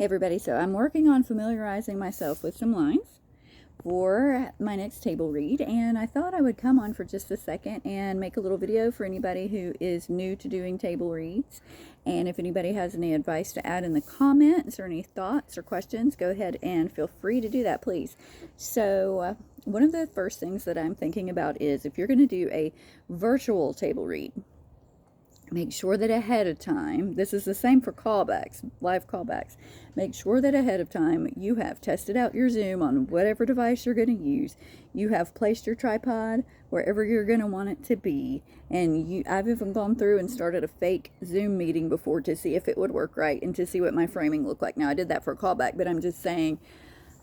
Hey everybody, so I'm working on familiarizing myself with some lines for my next table read, and I thought I would come on for just a second and make a little video for anybody who is new to doing table reads. And if anybody has any advice to add in the comments or any thoughts or questions, go ahead and feel free to do that, please. So one of the first things that I'm thinking about is if you're going to do a virtual table read, make sure that ahead of time, this is the same for callbacks, live callbacks, make sure that ahead of time you have tested out your Zoom on whatever device you're going to use. You have placed your tripod wherever you're going to want it to be. And I've even gone through and started a fake Zoom meeting before to see if it would work right and to see what my framing looked like. Now, I did that for a callback, but I'm just saying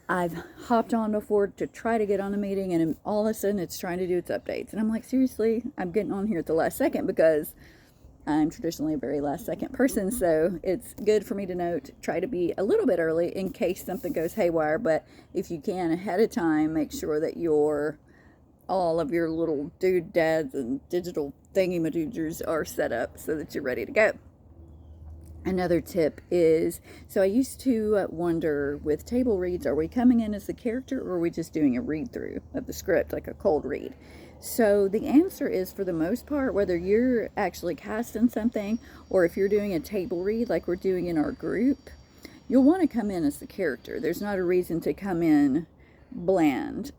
I've hopped on before to try to get on a meeting, and all of a sudden it's trying to do its updates. And I'm like, seriously, I'm getting on here at the last second because I'm traditionally a very last second person, so it's good for me to note, try to be a little bit early in case something goes haywire, but if you can ahead of time, make sure that all of your little doodads and digital thingy-madoogers are set up so that you're ready to go. Another tip is, so I used to wonder with table reads, are we coming in as the character or are we just doing a read through of the script, like a cold read? So the answer is, for the most part, whether you're actually casting something or if you're doing a table read like we're doing in our group, you'll want to come in as the character. There's not a reason to come in bland.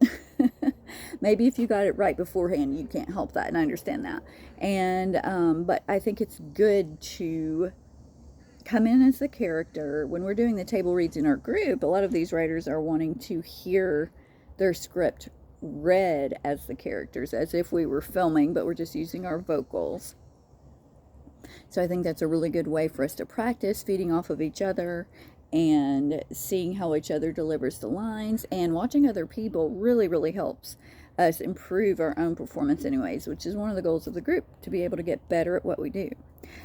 Maybe if you got it right beforehand, you can't help that, and I understand that. And but I think it's good to come in as the character. When we're doing the table reads in our group, a lot of these writers are wanting to hear their script read as the characters, as if we were filming, but we're just using our vocals. So I think that's a really good way for us to practice feeding off of each other and seeing how each other delivers the lines, and watching other people really helps us improve our own performance anyways, which is one of the goals of the group, to be able to get better at what we do.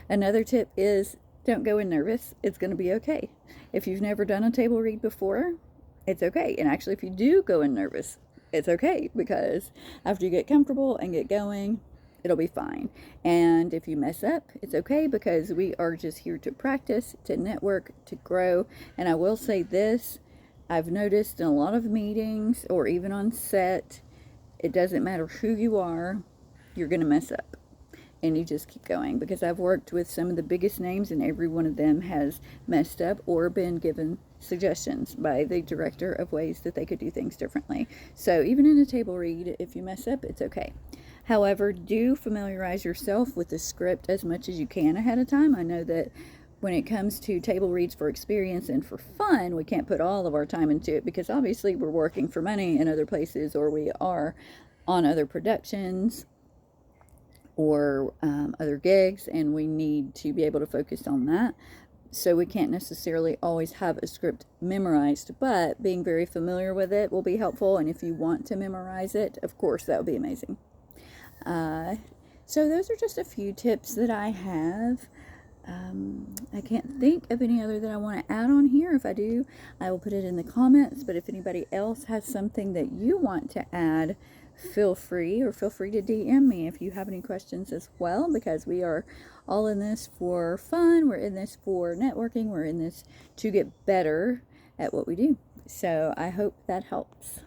Another tip is, don't go in nervous. It's going to be okay. If you've never done a table read before, it's okay. And actually, if you do go in nervous, it's okay, because after you get comfortable and get going, it'll be fine. And if you mess up, it's okay, because we are just here to practice, to network, to grow. And I will say this, I've noticed in a lot of meetings or even on set, it doesn't matter who you are, you're going to mess up. And you just keep going, because I've worked with some of the biggest names and every one of them has messed up or been given suggestions by the director of ways that they could do things differently. So even in a table read, if you mess up, it's okay. However, do familiarize yourself with the script as much as you can ahead of time. I know that when it comes to table reads for experience and for fun, we can't put all of our time into it, because obviously we're working for money in other places, or we are on other productions or other gigs, and we need to be able to focus on that. So we can't necessarily always have a script memorized, but being very familiar with it will be helpful. And if you want to memorize it, of course, that would be amazing. So those are just a few tips that I have. I can't think of any other that I want to add on here. If I do, I will put it in the comments. But if anybody else has something that you want to add, feel free to DM me if you have any questions as well, because we are all in this for fun. We're in this for networking. We're in this to get better at what we do. So I hope that helps.